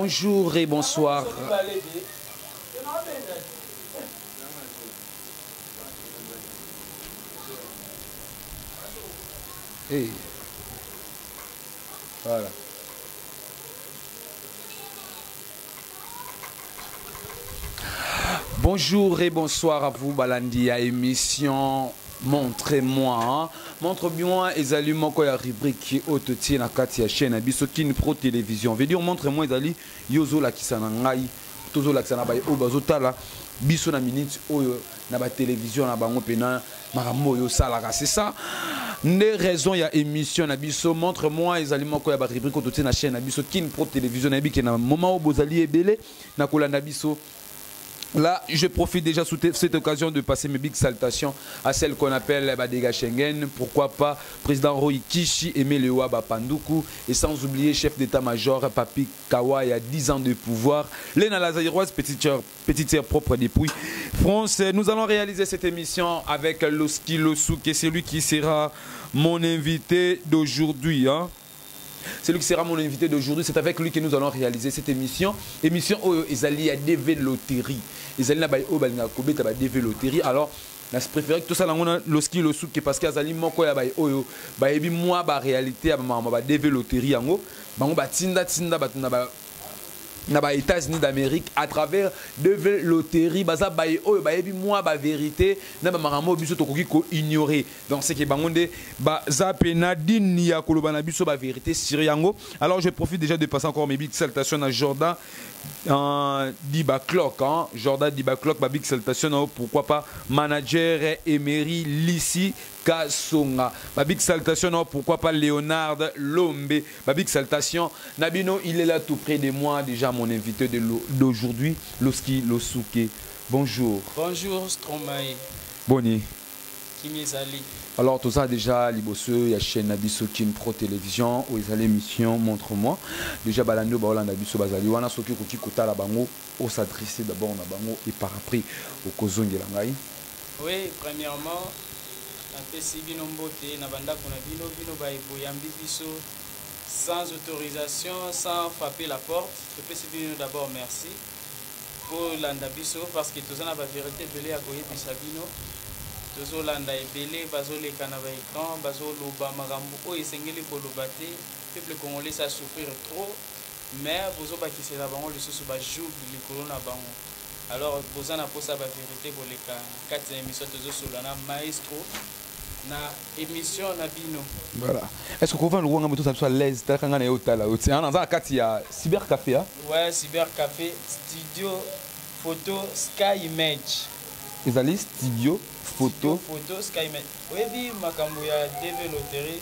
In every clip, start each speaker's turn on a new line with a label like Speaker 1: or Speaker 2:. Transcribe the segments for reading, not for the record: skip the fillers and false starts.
Speaker 1: Bonjour et bonsoir. Hey. Voilà. Bonjour et bonsoir à vous, Balandi, à émission Montrez-moi. Montre-moi, ezali moko ya rubrique qui autotie na kati ya chaîne Abiso Kin Pro Télévision. Veut dire montre-moi ezali yozo la kisana ngai, tozo la kisana bay obazotala biso na minute oyo na ba télévision na bango pena makambo yo salaka. C'est ça. Ne raison ya émission na biso montre-moi ezali moko ya ba rubrique autotie na chaîne Abiso Kin Pro Télévision na biki na moment o bozali ebele na kolanda biso. Là, je profite déjà sous cette occasion de passer mes big salutations à celle qu'on appelle Badega Schengen. Pourquoi pas président Roy Kishi, Aimé Lewa Pandoukou et sans oublier chef d'état-major Papi Kawa, il y a 10 ans de pouvoir. Léna Lazaïroise, petite sœur propre dépouille. France, nous allons réaliser cette émission avec Loski Losouk et c'est lui qui sera mon invité d'aujourd'hui. Hein. C'est lui qui sera mon invité d'aujourd'hui. C'est avec lui que nous allons réaliser cette émission. Émission où Ezali a DV Loterie. Ezali n'a pas DV Loterie. Alors, je préfère que tout ça, lorsqu'il le souk, parce qu'il y a des gens qui ont moi, la réalité, la DV Loterie. Na ba États-Unis d'Amérique à travers de loteries baza baye oyo bayebi moi ba vérité na ba maramo biso tokoki ko ignorer donc c'est que bangonde baza pena dini ya koloba na biso ba vérité sur yango. Alors je profite déjà de passer encore mes big salutations à Jordan Diba Clock, hein? Jordan Diba Clock, big salutations, pourquoi pas manager Emery Lissi Kasonga, big salutations, pourquoi pas Léonard Lombe, big salutations. Nabino, il est là tout près de moi, déjà mon invité d'aujourd'hui, Loski Losuke. Bonjour.
Speaker 2: Bonjour Stromae.
Speaker 1: Boni.
Speaker 2: Kimizali.
Speaker 1: Alors tout ça déjà, Libosse, il y a chaîne Abiso Kin Pro Télévision, où ils ont l'émission Montre-moi. Déjà, Balando, Baolanda Abiso Bazali, Wana Soki Koki Kota la Bango, on s'adresse d'abord à Bango et par après au Kozon de Langaï.
Speaker 2: Oui, premièrement, on fait si bien nombote, Nabanda Konabino, Bino Baïboyambi Biso, sans autorisation, sans frapper la porte. Je fais si bien d'abord merci pour l'Andabiso parce que tout ça n'a pas vérité, belé à Goye Bisabino. Tozolanda ebele bazoleka na ba écran bazoloba makambo oyo esengeli koloba te peuple congolais ça souffrir trop mais bozobakisela bango lisusu bajour likolo na bango. Alors bozana posa ba vérité koleka kati ya émission tozosola na maestro na émission na bino.
Speaker 1: Voilà. Est-ce qu'on va le voir tout ça soit à l'aise t'as quand on est au tala au tiens dans kati ya cyber café hein? Ouais,
Speaker 2: cyber café studio photo Sky Image.
Speaker 1: Ezali studio photo
Speaker 2: Skymet. Oui, oui, makambo ya DV Loterie.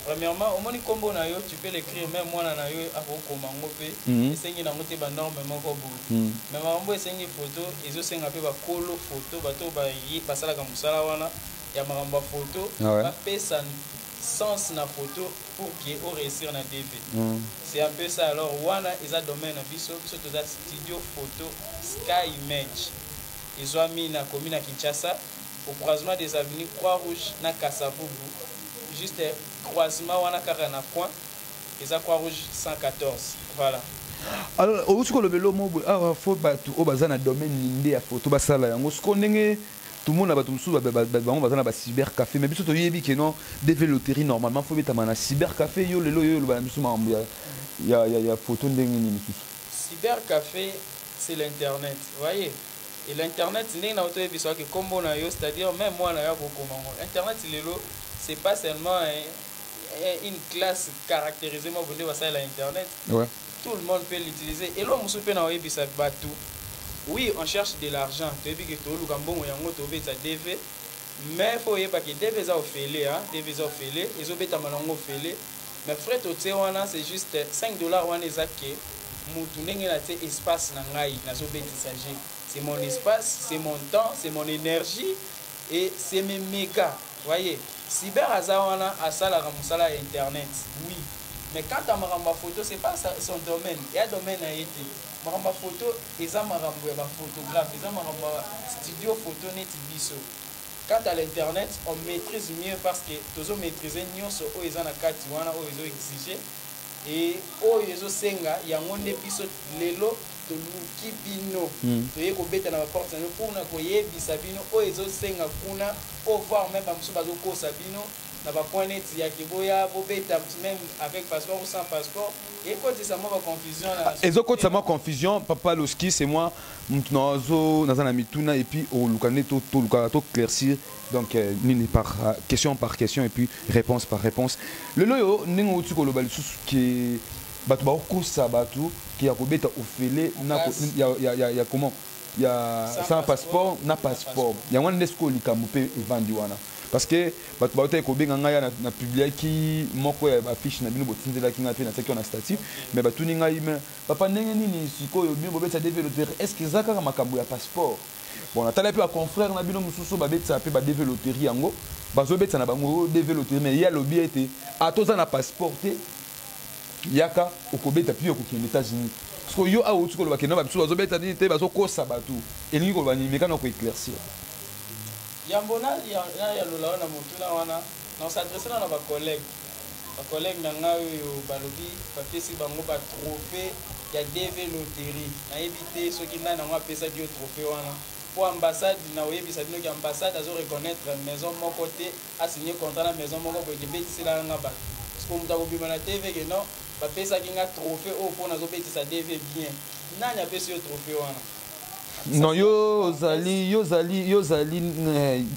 Speaker 2: Premièrement, au moins combo na yo, tu peux l'écrire même moi na yo ako komango pe. Esengi na mote ba norme moko bo. Mais makambo esengi photo, ezo senga pe ba kolo photo, bato ba yi basala ka musala wana ya makambo photo, ba pesa sens na photo pour que au réussir na DV. C'est un peu ça. Alors wana eza domaine na biso, biso to studio photo Sky Image. Ils ont mis na commune à Kinshasa au croisement des avenues Croix-Rouge na Kasavubu. Juste croisement wana kaka na coin. Ils ont Croix-Rouge 114. Voilà.
Speaker 1: Alors, au suko le vélo mo ah faut batu au bazana domaine ninde ya photo basala yango suko ndenge tout le monde a battu sous on bazana ba cyber café mais biso to yebi que non DV Loterie normalement faut mettre na cyber café yo lelo yo ba biso ma ya photo ndenge ni
Speaker 2: cyber café c'est l'internet, vous voyez. Et l'internet, c'est-à-dire même moi, Internet, c'est pas seulement une classe caractérisée, moi, vous savez, l'Internet.
Speaker 1: Ouais.
Speaker 2: Tout le monde peut l'utiliser. Et là, oui, on cherche de l'argent. Mais il faut que DV a offert, ils ont fait mais frais c'est juste $5 espace c'est mon espace, c'est mon temps, c'est mon énergie et c'est mes mégas. Voyez, cyber azawana asala ramusala internet. Oui. Mais quand tu as ma photo, c'est pas son domaine. Il y a un domaine à été. Ma photo, ils ont ma photographe, ils ont ma studio photo net biso. Quant à l'internet, on maîtrise mieux parce que tous maîtriser nous sur ils ont la carte ils ont exigé et oyo ezosenga yango nde biso lelo toluki bino toye kobeta na baporte na mpona koyebisa bino oyo ezosenga kuna po voir même bamosusu bazokosa bino na bapoint neti ya keboya bobeta même avec passeport ou sans passeport ekotisa mwa baconfusion
Speaker 1: ezokotisa mwa confusion. Papa Loski, c'est moi mutu naza na mituna et puis oluka nde tolukaka toclaircir donc nini par question et puis réponse par réponse. Lelo oyo ndenge outi koloba lisusu ke bato bakokosa bato ki ya kobeta ofele ya comment ya sans passeport na passeport yango nde siko likambo mpe evandi wana parce que bato baota ekobenga ngai na publiaki moko ya affiche na bino botindelaki ngai mpe natiaki na statut mais batuni ngai me papa ndenge nini sikoyo bino bobetisa développeur est-ce que eza kaka makambo ya passeport bon natala mpe baconfrère na bino mosusu babetisa mpe badévelopperie yango bazobetisa na bango développerie mais ye alobi ete atoza na passeport te yaka okobeta puis okokende États-Unis parce que yo auti koloba kende babiso bazobeta nini te bazokosa bato elingi koloba nini mekana koéclaircir
Speaker 2: yambo na lola wana motuna wana na s'adresse na bacollègue na ngai oyo balobi bapesi bango batrophée ya DV loterie nayebi te soki nani yango apesaki yo trophée wana po ambassade na oyebisa bino ki ambassade azoreconnaître maison moko te asigné contrat na maison moko boye kebetisela nga bato parce que moto akobima na TV ke non bapesaki nga trophée oyo mpo nazobetisa DV bien nani apesi yo trophée wana.
Speaker 1: Non, yo zali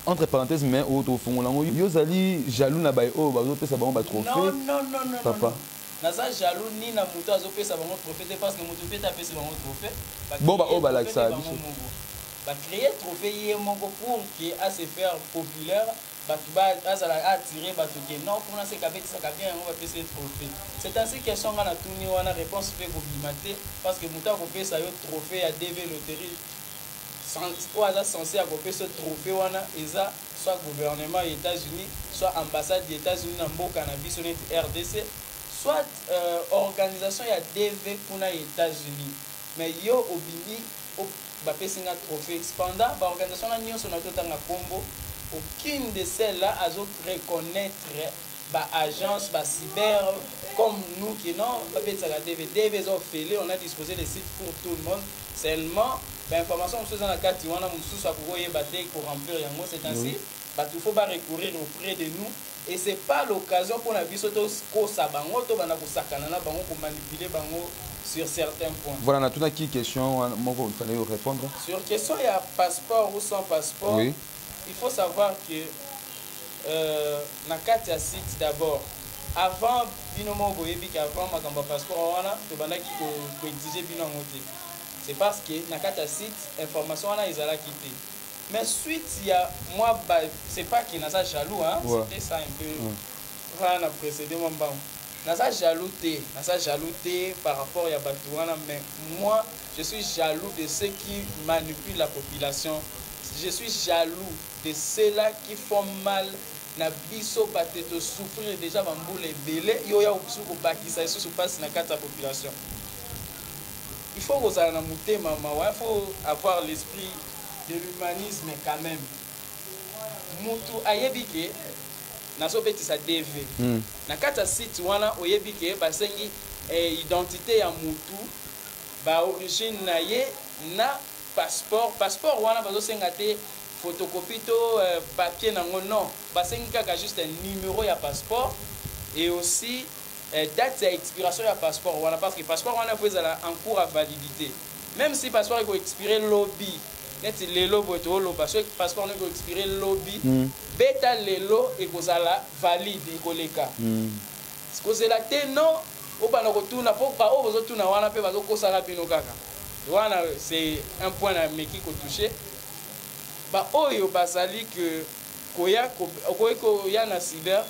Speaker 1: entre parenthèses mais auto fongolango yo zali jaloux na bay o bazo pesa bango ba trophée.
Speaker 2: Non,
Speaker 1: papa.
Speaker 2: Naza jaloux ni na muto azo pesa bango trophée parce que muto peta pesa bango trophée.
Speaker 1: Bon ba o ba like ça biso.
Speaker 2: Ba créer trophée yé mongo pour qui a se faire populaire. Batu ba azala attirer batu ke non pour na se kabeti ça bien on va pesa trophée. C'est ainsi que son na tuni wana réponse fait complimenté parce que muto ko pesa yo trophée à DV loterie. Oaza censé accomplir ce trophée wana eza soit gouvernement des États-Unis soit ambassade des États-Unis na mboka na biso net RDC soit organisation ya DV kuna États-Unis mais yo obimi bapesinga trophée cependant ba organisation na nyonso na totanga kombo aucune de celles-là azo reconnaître ba agence ba cyber comme nous qui non ba petsa la DV zo félé on a disposé les sites pour tout le monde seulement l'information sur la carte on a mususu akoye baté pour remplir yango c'est ainsi il faut pas recourir auprès de nous et c'est pas l'occasion pour la biso to ko sabango to bana ko sakana na bango ko manipuler bango sur certains points.
Speaker 1: Voilà, on a toute une question il fallait répondre.
Speaker 2: Sur question il y a passeport ou sans passeport. Oui. Il faut savoir que na carte ya site d'abord avant bino mo boyebi ka avant makambo passeport wana to bana ki ko exiger bino ngote. C'est parce que na carte ya site information wana ezala quitté. Mais suite il y a moi c'est pas que na ça jaloux hein, ouais. C'était ça un peu voilà précédé mon bon. Na ça jalouté par rapport à Batouana mais moi je suis jaloux de ceux qui manipulent la population. Je suis jaloux de ceux-là qui font mal na biso bateto souffrir déjà bamboule belé yo ya obusu ko bakisa eso se passe na kata population. Il faut que ça na mutema mawa, il faut avoir l'esprit de l'humanisme quand même. Mutu ayebike na so betisa DV. Na kata site wana oyebike basengi identité ya mutu ba origine na ye na passeport wana bazo senga te photocopie to papier nango non basengi kaka juste un numéro ya passeport et aussi date d'expiration ya passeport wana parce que passeport wana faut ezala en cours à validité même si passeport il faut expirer lobby net lelo boto lo parce que passeport il faut expirer lobby beta lelo et kozala valide ekoleka ce que c'est la te non au bana ko tuna po ba o bozo tuna wana pe bazo kosala bino kaka wana c'est un point na meki ko toucher ba oyo basali que koya na cyber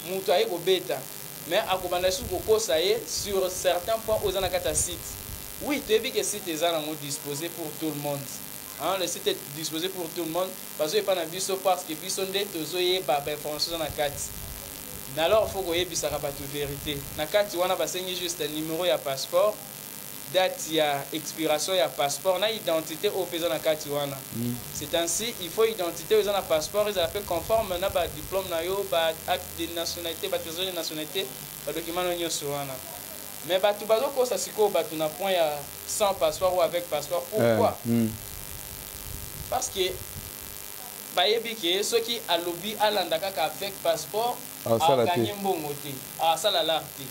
Speaker 2: mutu aye ko beta mais akobanda su kokosa ye sur certains points aux anakata site oui tu as vu que site est disposé pour tout le monde hein, le site est disposé pour tout le monde parce que pas na biso parce que biso nde tozoye ba information na kati alors il faut que yebisa ka batu vérité na kati wana basengi juste un numéro ya passeport date ya expiration ya passeport na identité au faisant na kati wana c'est ainsi il faut identité aux na passeport ils appellent conforme na ba diplôme na yo ba acte de nationalité ba trésor de nationalité ba document no nyoso wana Mais bato bazoko ça siko bato na point ya sans passeport ou avec passeport. Pourquoi? Parce que bayebi ke ceux qui a lobby alandaka avec passeport a gagné mbongo te. Ah ça la larté.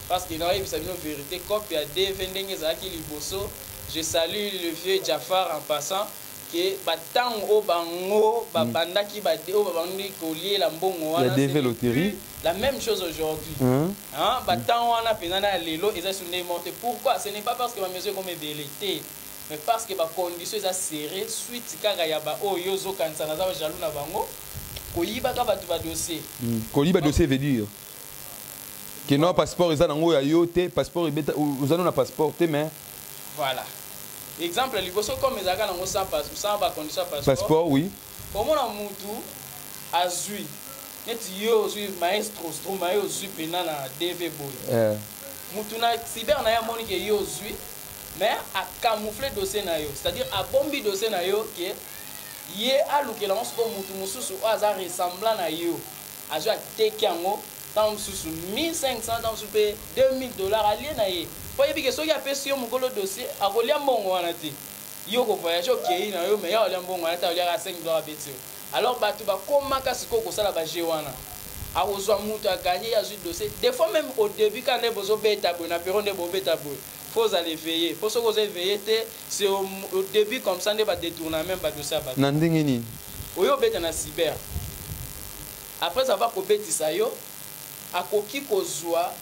Speaker 2: Parce que dans la vérité copie à DV ndenge zaki liboso. Je salue le vieux Jafar en passant que batang o bango babandaki bade o babandi collier la mbongo wana DV loterie la même chose aujourd'hui. Hein batang wana penana lelo eza sunne monté. Pourquoi? Ce n'est pas parce que ma mesure comme belité mais parce que ba conditions est serré suite kaka ya ba o yozo kanisa na za jaloux na bango koyiba ka batu ba dossier.
Speaker 1: Koyiba dossier veut dire que non passeport eza nango ya yote passeport ibeta uzano na passeport te mais
Speaker 2: voilà. Exemple liboso comme ezaka nango sans ba condition
Speaker 1: passeport oui.
Speaker 2: Comment na mutu azui neti yo zui maestro stromayo zui pena na DV boy. Mutu na cyber na ya moni ke yo zui mais à camoufler dossier na yo, c'est-à-dire à bombi dossier na yo que yé a luke la onsko mutu mususu o aza ressemblant na yo. Azo a teki yango tant mususu 1500 tant mususu pe $2000 allié na ye. Pour yebi que so ya pesi yo mukolo dossier a kolia mbongo wana te. Yo ko voyage okei na yo mais ya olia mbongo wana ta olia $5 beti. Alors batu ba komaka siko ko sala ba je wana. A ozwa mutu a gagné ya zui dossier. Des fois même au début quand les bozo beta bo na peron de bo beta bo. Faut aller veiller. Faut se poser veiller. C'est au début comme ça, on va détourner même pas de ça.
Speaker 1: Nandingini.
Speaker 2: Oyo bête na cyber. Après avoir kobeti ça yo, a koki kozwa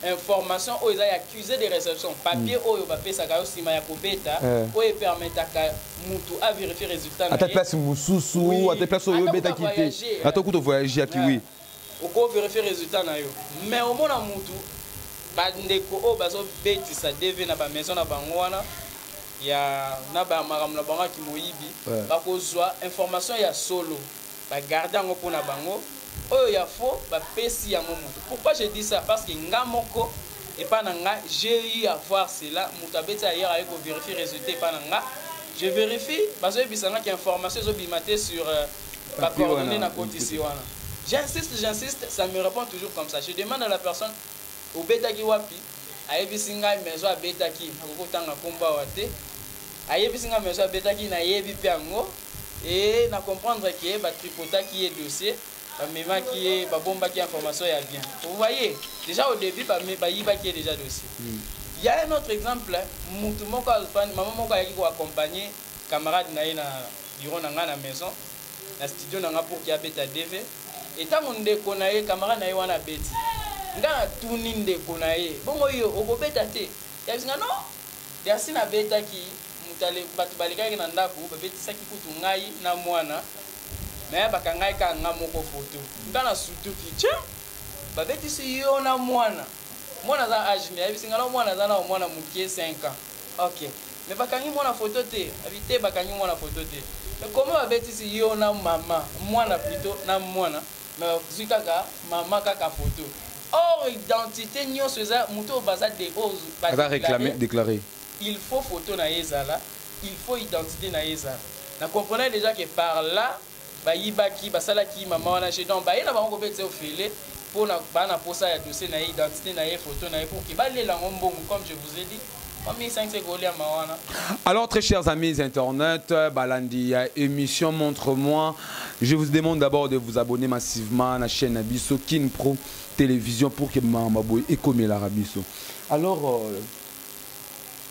Speaker 2: information o ils a accusé de réception papier oyo ba pesa ka yo sima ya kobeta o e permettre ka mutu a vérifier résultat na.
Speaker 1: À ta place mususu, à ta place oyo beta kité. À ta kuto voyager ki oui.
Speaker 2: O ko vérifier résultat na yo. Mais au mona mutu bandeko o bazo betisa DV na ba maison na bango wana ya na ba maram na bango ki moyibi ba kozwa information ya solo ba garder ngo pona bango oyo ya faux ba pesi ya moto. Pourquoi je dis ça? Parce que ngamoko et pas nanga j'ai eu à voir cela muta beta hier avec vérifier résultat pas nanga je vérifie bazo bisanga ki information zo bimaté sur ba coordonnées na kotisi wana. J'insiste, ça me répond toujours comme ça. Je demande à la personne au betaki wapi ayebi ngai maison a betaki akokotanga komba wate ayebi singa maison a betaki na yebi piango et na comprendre que ba tripotaki est dossier ba mema qui est ba bomba qui information ya bien. Vous voyez déjà au début ba yiba qui est déjà dossier. Il y a un autre exemple mutu moko maman moko yaki ko accompagner camarade na na bureau na nga na maison na studio na nga pour ki abeta DV et tant on ndeko na ye camarade na ye wana beti ngana tuni ndeko na ye bongo yo okobeta te ya bisinga no ya sina beta ki mutale batu balikaki na ndako babetisa ki kutu ngai na mwana mais bakangai ka nga moko photo ngana surtout ki tche babetisi yo na mwana za âge ya bisinga no mwana za na mwana mukie 5 ans OK mais bakangi mwana photo te habité bakangi mwana photo te mais comment babetisi yo na mama mwana plutôt na mwana mais zikaka mama kaka photo. Or, identité, nous sommes réclamer,
Speaker 1: déclarer.
Speaker 2: Il faut photo na yezala, il faut identité na yezala. Vous comprenez déjà que par là, bayibaki, basalaki, maman, on a chez donc, baïna va on au filet pour na bana pour ça dossier na identité na photo na pour qui balle la ngombo comme je vous ai dit.
Speaker 1: Alors très chers amis internet, Balandi émission Montre-moi. Je vous demande d'abord de vous abonner massivement à la chaîne Abisso Kin Pro Télévision pour que Mamaboué et comme l'Arabiso. Alors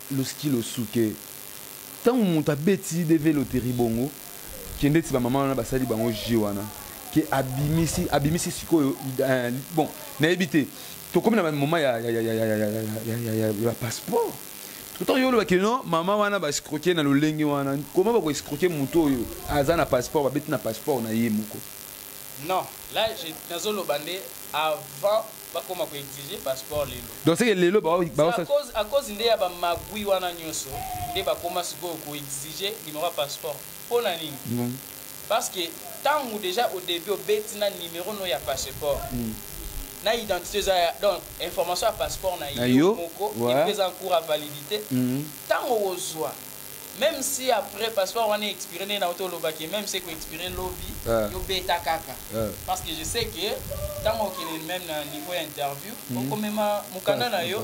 Speaker 1: le skill au souké. Tant on t'a bêti de vélo terribongo, qui est né de maman na basali bango jiwana, qui abimisi siko bon n'a évité. Tout comme dans le moment il y a passeport. Tout le monde non maman wana ba escroquer na lolengi wana comment ba ko escroquer muto yo aza na passeport ba beti na passeport na ye muko.
Speaker 2: Non, là j'ai nazolo bandé avant ba koma ko exiger passeport lelo.
Speaker 1: Donc c'est que lelo ba
Speaker 2: à cause ndé ya ba magui wana nyoso ndé ba koma siko ko exiger numéro passeport pour na nini. Parce que tant ou déjà au début au beti na numéro no ya passeport. Na identité donc information à passeport na yo moko et prise en cours à validité tant ozwa même si après passeport on est expiré na auto lobaki, même si qu'on expiré lobby yo beta kaka parce que je sais que tant qu'il est même na niveau interview donc même mukanda na yo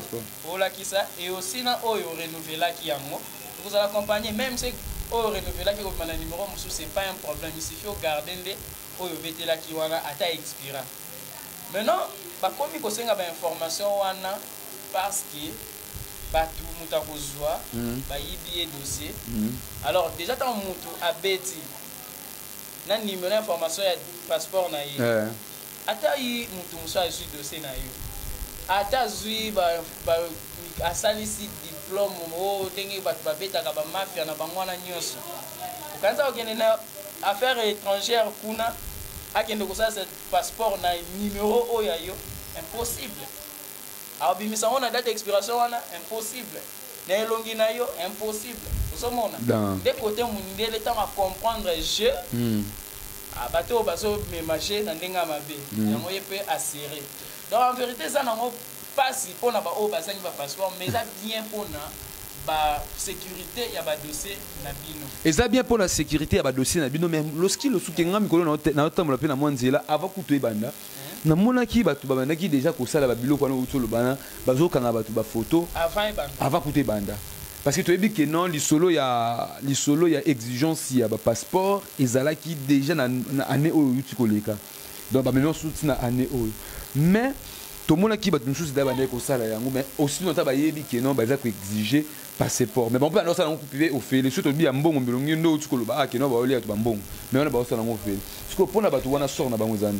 Speaker 2: ola kisa et aussi na oyo renouveler ki yango vous allez accompagner même si oyo renouveler ki ko na numéro musu c'est pas un problème, il suffit de garder ndé oyo betela ki wana ata expira. Maintenant ba komi ko senga ba information wana parce que batu muta kozwa ba yibi dossier. Alors déjà tant mutu abeti na numéro d'information ya passeport na ye ata yi mutu muso a su dossier na yo ata zui ba asalisi diplôme o ndenge batu babetaka ba mafia na bangwana nyonso ukanza okende na affaires étrangères kuna akende kosala passeport na numéro oyo yo impossible. Alors bimisa on a date d'expiration wana impossible na elongi na yo impossible osomona de côté mundele ta ma comprendre je bato baso me marché na ndenga mabe yango yepe assurer. Donc en vérité ça nango passe pour na ba o bazangi ba passeport mais ça bien pour na ba sécurité ya ba dossier na bino.
Speaker 1: Et ça bien pour la sécurité ya ba dossier na bino même lorsqu'il le soukenga mikolo na otambola pe na mwanzela avant kutu banda na monaki batu babandaki déjà kosala ba biloko wana utolo bana bazokanga batu ba photo avant kutu banda parce que tu as dit que non lisolo ya exigence ya ba passeport ezalaki déjà na année oyo yuti koleka donc ba maintenant souti na année oyo mais tout le monde qui va nous choses d'abord ko sala yango mais aussi nota ba yebi que non ba za ko exiger passeport mais bon pas non ça on peut au fait les choses bi ambongo mbelongi ndo tu koloba que non ba olia to bambongo mais on ba ça ngo fait parce que pour na ba to wana sort na bango zani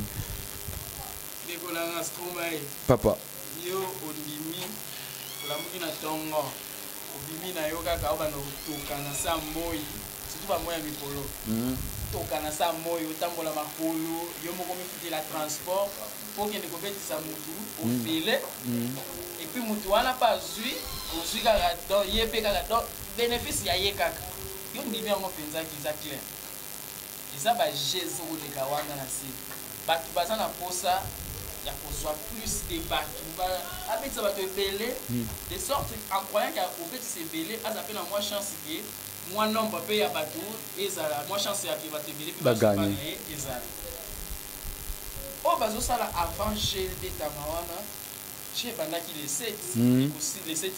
Speaker 1: papa
Speaker 2: yo ondimi la mukina tongo obimi na yo kaka obana kutokana sa moyi surtout ba moya mikolo tokana sa moyi otambola makolo yo moko mifite la transport pour que ne kobetisa mutu ofile et puis mutu wana pas zui ozui kaka donc yepe kaka donc bénéfice ya ye kaka yo ndimi yango penza kiza clair eza ba jesu oleka wana na se batu baza na posa ya kozwa plus de batu abetisa bato ebele de sorte en croyant que obetisa ebele aza pe na mwa chance ke mwa nombre pe ya bato ezala mwa chance ya ke bato ebele pe basopana ye ezala oyo bazosala avant gel betama wana che ebandaki le 7 aussi le 7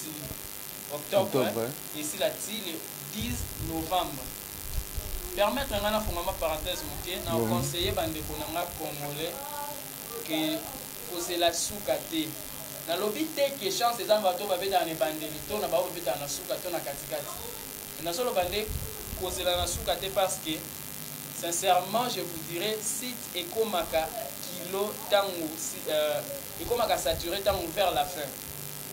Speaker 2: octobre esila ti le 10 novembre permettre nga na fongama parenthèse moke na conseiller bandeko na nga congolais ke kozela suka te nalobi te ke chance eza bato babetaka na ebandeli to na bao babetaka na suka to na katikati nazoloba nde kozela na suka te parce que sincèrement je vous dirais site ekomaka kilo tango ekomaka saturé tango vers la fin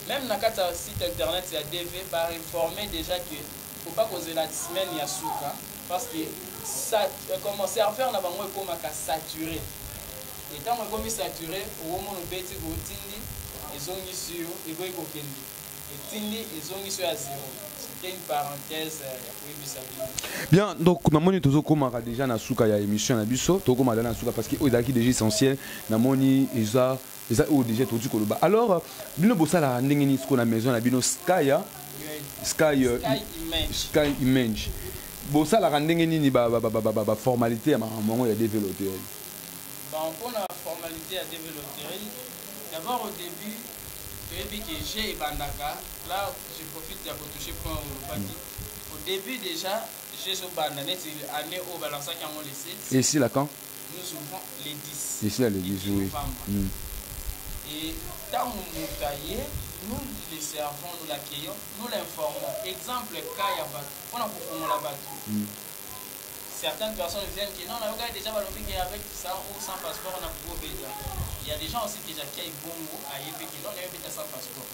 Speaker 2: même na kati ya site internet ya DV ba informer déjà que faut pas kozela semaine ya suka parce que ça comment serveur na bango ekomaka saturé et tant que saturé au moment où beti go tindi ezongisi yo eboyi kokende etindi ezongisi yo ya zéro. C'était une parenthèse ya koyebisa bino.
Speaker 1: Bien donc namoni tozokomaka déjà na suka ya émission na biso tokomaka na suka parce que ezalaki déjà essentiel namoni eza oyo déjà toti koloba alors bino bosala ndenge nini siko na maison na bino Sky Image bosalaka ndenge nini ba formalité ya makambo ya développer.
Speaker 2: Bon, pour la formalité à développer, d'abord au début, que j'ai et Bandaka, là je profite de toucher point au bâti. Au début déjà, j'ai ce bandanet, année au balançage qui a mon laissé.
Speaker 1: Et ici là quand
Speaker 2: nous ouvrons les 10.
Speaker 1: Ici là les 10, oui.
Speaker 2: Et tant nous taillons, nous les servons, nous l'accueillons, nous l'informons. Exemple, Kaya Bat, on a pour la bateau. Certaines personnes viennent qui non, on a déjà avec ça ou sans passeport, on a pour déjà. Il y a des gens aussi déjà qui ont bongo à Yépe qui non, on a sans passeport.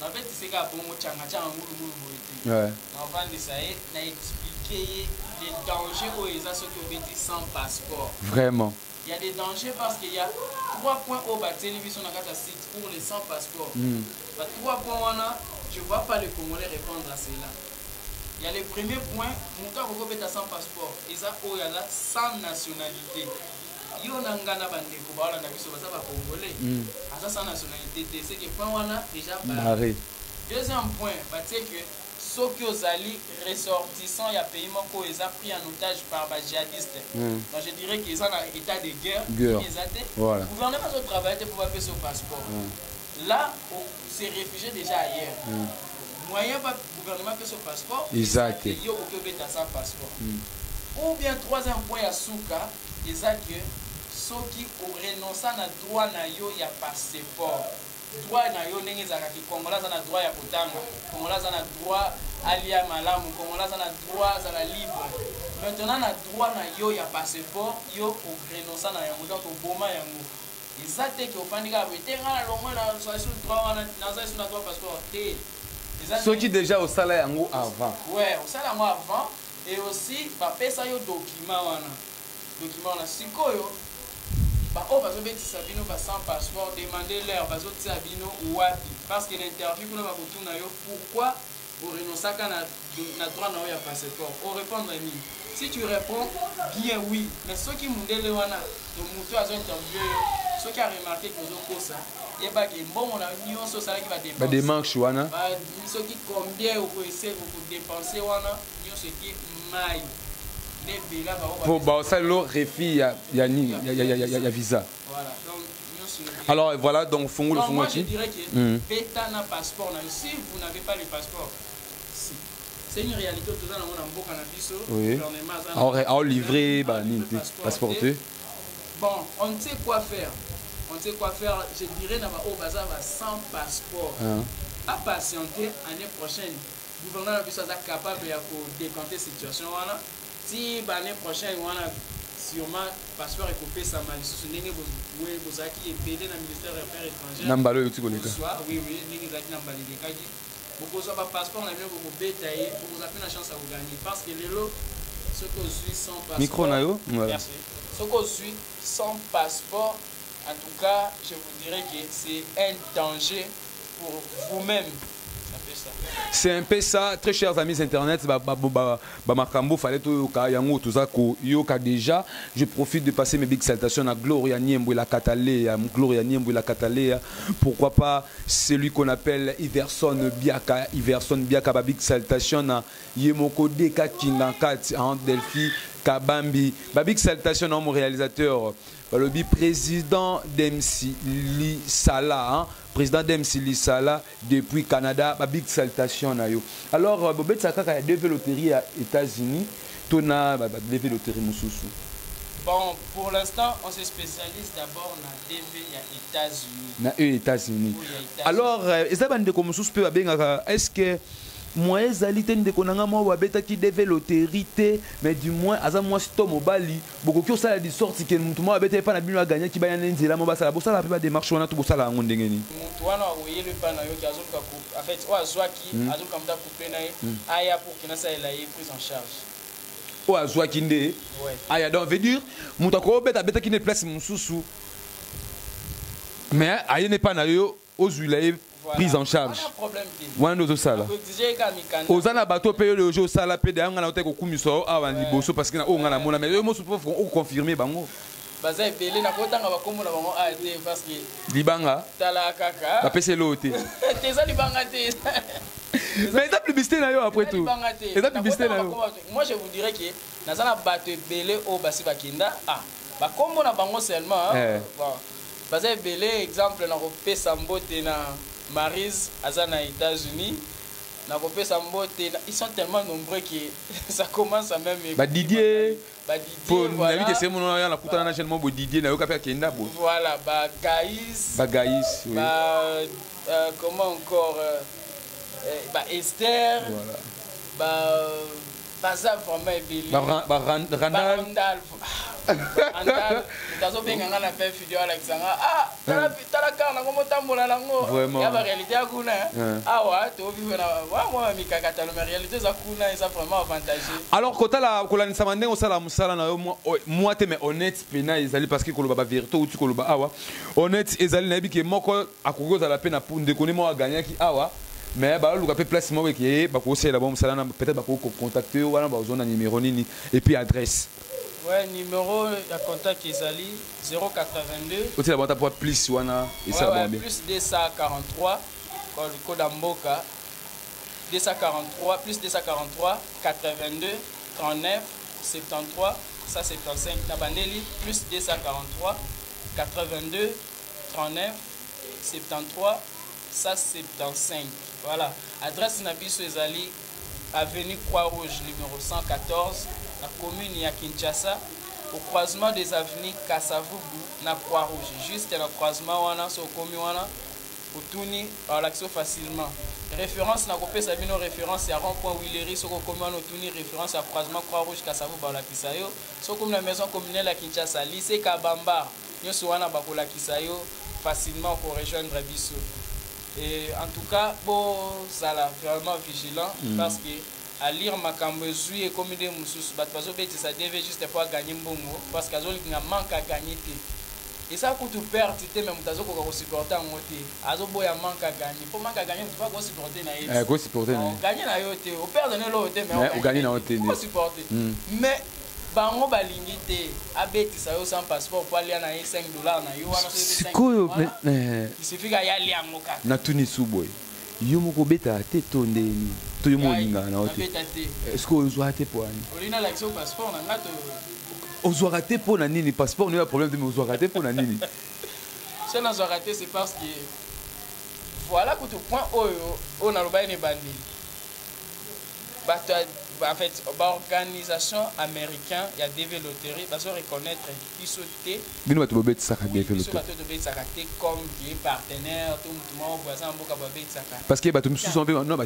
Speaker 2: En fait, c'est qu'à bongo, tchanga, tchanga, on va essayer d'expliquer les dangers où ils ont ceux qui ont sans passeport.
Speaker 1: Vraiment.
Speaker 2: Il y a des dangers parce qu'il y a 3 points au bas de télévision dans le site pour les sans passeport. 3 points, je ne vois pas les Congolais répondre à cela. Il y a le premier point, Mouka Bokobeta sans passeport, et ça, il y a là sans nationalité. Il y a un gana bandeko, il y a un Congolais, sans nationalité, c'est que point wana déjà barré. Deuxième point, c'est que ceux qui ont ali ressortissants, il y a pays moko ils ont pris en otage par les djihadistes. Donc je dirais qu'ils sont en état de guerre.
Speaker 1: Voilà.
Speaker 2: Le gouvernement a travaillé pour faire son passeport. Là, c'est réfugié déjà ailleurs. Moyen pas le gouvernement fait son passeport.
Speaker 1: Exact.
Speaker 2: Il y a aucun sans passeport. Ou bien troisième point à Souka, ils ont que ceux qui ont renoncé à droit na yo il y a passeport. Droit na yo ndenge ezalaki Congolais na droit ya kotanga, Congolais na droit alia malamu, Congolais na droit azala libre. Maintenant na droit na yo ya passeport yo renoncé na yango donc boma yango. Ezate ki ofandika betenga na longo na sur droit wana na sur na droit passeport te.
Speaker 1: Ceux qui déjà au salaire yango avant.
Speaker 2: Ouais, au salaire moi avant et aussi ba pesa yo document wana. Document wana sikoyo oh, parce que Sabino va sans passeport, demandez-leur, Sabino ou parce que l'interview que nous avons pourquoi vous renoncez à la droit à passeport. On répond si tu réponds bien oui, mais ceux qui m'ont dit le wana, donc nous avons interviewé, ceux qui ont remarqué que nous avons ça, il y a pas que bon on a une chose qui va dépenser.
Speaker 1: Des manches wana.
Speaker 2: Ceux qui combien vous essayer de dépenser wana, nous ce qui maille.
Speaker 1: Pour ça, le réfi, il y a visa.
Speaker 2: Voilà.
Speaker 1: Alors voilà, donc Fongo le Fongo.
Speaker 2: Moi je dirais que bêta n'a passeport. Si vous n'avez pas le passeport, c'est une réalité. Tout ça, on a
Speaker 1: alors livré, passeport.
Speaker 2: Bon, on ne sait quoi faire. On ne sait quoi faire. Je dirais au bazar sans passeport. À patienter l'année prochaine. Le gouvernement est capable de décanter la situation. Si l'année prochaine, on a sûrement passeport et coupé sa malicieuse, vous avez qui est pédé dans le ministère des Affaires étrangères. Oui, vous avez beaucoup de passeport, on a beaucoup de bétail, vous avez une chance à vous gagner. Parce que les lots, ceux qui suivent sans passeport.
Speaker 1: Micro,
Speaker 2: merci. Ceux qui suivent sans passeport, en tout cas, je vous dirais que c'est un danger pour vous-même.
Speaker 1: C'est un peu ça, très chers amis internet, déjà, je profite de passer mes big salutations à Gloria Niembo la Cataléa, Gloria Niembo la Cataléa, pourquoi pas celui qu'on appelle Iverson Biaka, big salutation à Yemoko Deka Kindankat en Delphi, Kabambi, big salutation à mon réalisateur, le président d'MC Lisala, président d'MC Lisala depuis Canada, big salutation à yo. Alors, Bobet Sakaka a deux loteries aux États-Unis, tona deux loteries Moussousou.
Speaker 2: Bon, pour l'instant, on se spécialise d'abord dans les États-Unis.
Speaker 1: Dans les États-Unis. Alors, est-ce que moi ezali de konanga mo wabeta ki deve loterie mais du moins aza moi sto mobali boko ki osala di sorti ke mutu mo wabeta pa na bino gagner ki ba yana nzela mo basala bosala pe ba démarche wana to bosala ngo ndengeni
Speaker 2: mutu wana oyele pa na yo ki azoka ku en fait o azwaki azoka mta couper na aya pour que na ça ela yi prise en charge
Speaker 1: o azwaki nde aya donc veut dire mutu ko beta beta ki ne place mususu mais aya ne pa na yo ozulaye prise en charge. Wana ozo sala. Ozana bato pe le jeu sala pe de ngana oteko kumiso awa liboso parce que na o ngana mona mais mo suppo o confirmer bango.
Speaker 2: Baza ebele na kotanga bakombo na bango AD parce que
Speaker 1: libanga
Speaker 2: tala kaka.
Speaker 1: Ba pese lote.
Speaker 2: Teza libanga te.
Speaker 1: Mais ta publicité na yo après tout. Et ta publicité na yo.
Speaker 2: Moi je vous dirais que nazana bato ebele o basi bakenda bakombo na bango seulement bon. Baza ebele exemple na ko pesa mbote na Maryse, Azana, États-Unis, ils sont tellement nombreux que ça commence à même.
Speaker 1: Didier,
Speaker 2: voilà.
Speaker 1: Voilà,
Speaker 2: Gaïs,
Speaker 1: oui.
Speaker 2: comment encore, Esther, voilà. Baza vraiment Randall. Tazo benga ngana pe video Alexandra tala kana ngomo tambola lango ya ba réalité ya kuna awa to vivre na wa moi mikakata la réalité za kuna ça vraiment avantageux.
Speaker 1: Alors kota la kolanisa mande osala musala na moi te mais honnête pena ezali parce que koloba ba vérité ou tu koloba awa honnête ezali na bi ke moko akogoza la pena pour ndekone mo gagner ki awa mais bah le place moi qui bah aussi la bombe ça peut-être bah pour contacter ou alors bah zone numéro nini et puis adresse.
Speaker 2: Ouais, numéro de contact Isali 082.
Speaker 1: Aussi la boîte à poids plus wana et ça
Speaker 2: bon plus 243 code Amboka 243, plus 243, 82, 39, 73, ça 75. Nabandeli, plus 243, 82, 39, 73, ça 75. Voilà. Adresse Nabiso Ezali, avenue Croix-Rouge, numéro 114, la commune ya Kinshasa, au croisement des avenues Kassavubu, na Croix-Rouge. Juste dans le croisement, on a commis, pour tourner à l'action facilement. Référence, na copé Sabino, référence à rond-point Willery, ce qu'on commet, on tourne référence à croisement Croix-Rouge, Kassavubu, à la Kisayo. Ce comme la maison communale à Kinshasa, lycée Kabamba, nous sommes à la Kisayo, facilement pour rejoindre Bisso. Et en tout cas, bon, ça là vraiment vigilant parce que à lire ma cambezui et comme des moussus, parce que ça devait juste fois gagner bon mot parce qu'il y a manque à gagner. Et ça coûte perdre, même si tu as supporté en moté. Azo boya manque à gagner. Pour manque à gagner, tu vas supporter na yé.
Speaker 1: Go supporter na.
Speaker 2: Gagner na yoté, au perdre na yoté mais
Speaker 1: on gagne na yoté.
Speaker 2: Faut supporter. Mais bango balingi te abeti sa yo sans passeport pour aller na $5 na yo wana c'est il suffit ya ali amoka
Speaker 1: na tuni suboy yo moko beta te tondeni to yo molinga na yoté est-ce que on doit te pour ani
Speaker 2: olina la passeport na ngato
Speaker 1: on doit rater pour na nini passeport nous a problème de on doit rater pour na nini
Speaker 2: c'est na rater c'est parce que voilà que tout point on a le bain bandi en fait, l'organisation américaine, il y a des loteries, ils vont reconnaître qui sont des comme des partenaires, tout le monde, voisin,
Speaker 1: parce que les gens sont non,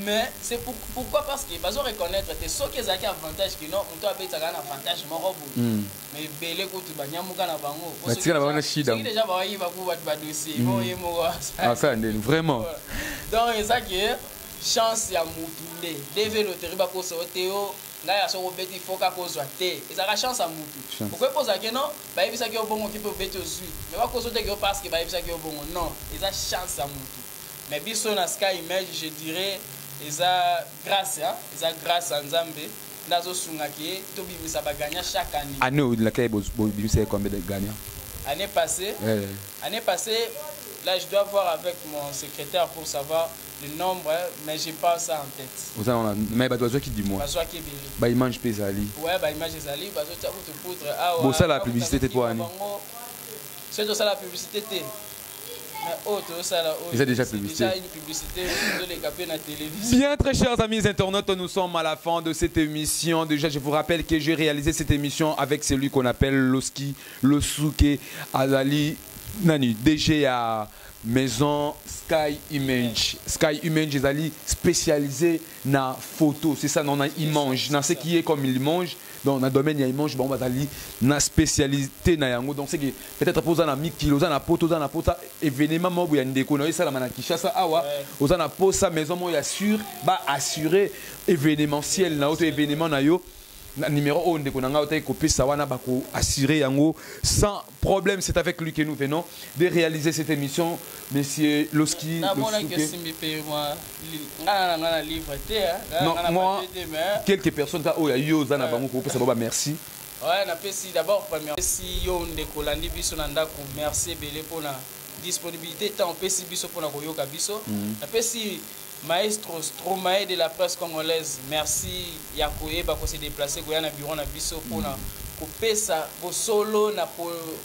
Speaker 2: mais c'est pourquoi parce que ils vont reconnaître que ceux qui ont un avantage qui non, on doit avoir un avantage mais belé ko tu banya muka na bango
Speaker 1: parce que na shida
Speaker 2: c'est déjà ba yi ba ku ba dossier bon yé mo
Speaker 1: ah ça vraiment
Speaker 2: donc ça qui est chance ya mutu deve loterie ba ko soteo nga ya so beti foka ko zoate et ça a chance à mutu pourquoi poser que non ba yi bisa ki obongo ki peut beti aussi mais ba ko sote que parce que ba yi bisa ki obongo non et ça chance à mutu mais biso na Sky Image je dirais eza grâce hein eza grâce à Nzambe nazo sungaki to bimisa ba gagner chaque année
Speaker 1: année laquelle bimisa combien de gagnants
Speaker 2: année passée là je dois voir avec mon secrétaire pour savoir le nombre mais j'ai pas ça en tête
Speaker 1: vous en mais ba dozo qui dit moi ba image pesali
Speaker 2: ouais ba image pesali ba zo ta pour te poudre ah
Speaker 1: bon ça la publicité pour année
Speaker 2: c'est ça la publicité
Speaker 1: ils ont déjà publicité.
Speaker 2: Déjà une publicité de les caper dans la télévision.
Speaker 1: Bien, très chers amis internautes, nous sommes à la fin de cette émission. Déjà, je vous rappelle que j'ai réalisé cette émission avec celui qu'on appelle Loski, Losuke, Azali, Nani, DG à Maison Sky Image. Sky Image, Azali, spécialisé dans la photo. C'est ça, non, il mange. Dans ce qui est comme il mange. Dans le domaine il mange bon bazali na spécialité na yango donc c'est que peut-être poser na mikilo za na poto événement mo ya ndeko na ça la mana Kinshasa awa oza na posa maison mo ya sûr ba assurer événementiel na auto événement na yo numéro 1 ndeko na nga auto kopesa wana ba ko assurer yango sans problème. C'est avec lui que nous venons de réaliser cette émission monsieur Loski. Moi quelques personnes merci.
Speaker 2: Ouais, d'abord merci yo ndeko landi biso na ndako merci belé pour la disponibilité tant pesi biso pour na koyoka biso na pesi maestro Stromae de la presse congolaise merci ya koyeba ko se déplacer ko ya na bureau na biso pour na kopesa bo solo na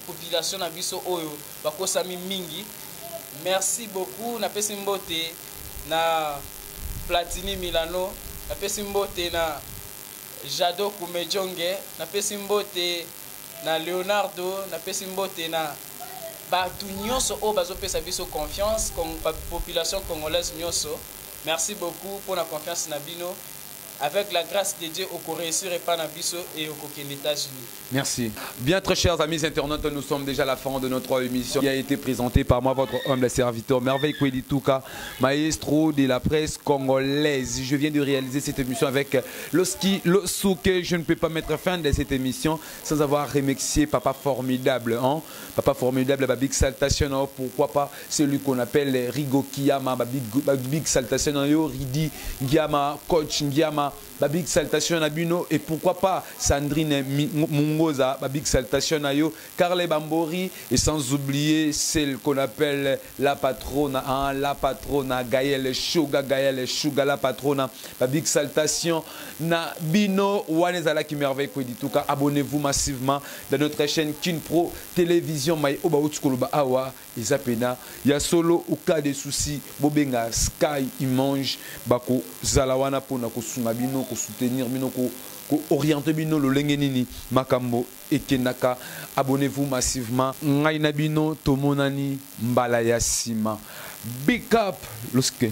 Speaker 2: population na biso oyo bakosami mingi merci beaucoup na pesi mbote na Platini Milano na pesi mbote na Jado Kumejonge na pesi mbote na Leonardo na pesi mbote na batu nyonso o bazopesa biso confiance comme population congolaise nyonso. Merci beaucoup pour la confiance na bino. Avec la grâce de Dieu, au réussir et pas Nabiso et au Coquin États-Unis.
Speaker 1: Merci. Bien, très chers amis internautes, nous sommes déjà à la fin de notre émission qui a été présentée par moi, votre humble serviteur Merveille Kweli Touka, maestro de la presse congolaise. Je viens de réaliser cette émission avec Loski Losuke. Je ne peux pas mettre fin de cette émission sans avoir remercié Papa Formidable. Hein? Papa Formidable, Big Saltation, pourquoi pas celui qu'on appelle Rigo Kiyama, Big Saltation, Ridi Giama, Coach Giama. big salutation à bino et pourquoi pas Sandrine Mungoza, big salutation à yo, Carle Bambori et sans oublier celle qu'on appelle la patronne, hein, la patronne Gaëlle Chouga, la patronne, big salutation na bino Wanezala qui merveille quoi dit tout cas, abonnez-vous massivement dans notre chaîne Kin Pro Télévision Mai Oba Utskoloba Awa, Isapena, ya solo au cas de soucis, Bobenga Sky Imange, Bako Zalawana Pona Kosunga bino ko soutenir bino ko orienter bino lo lengenini makambo ekenaka. Abonnez-vous massivement ngaina bino tomonani mbala ya sima. Big up loske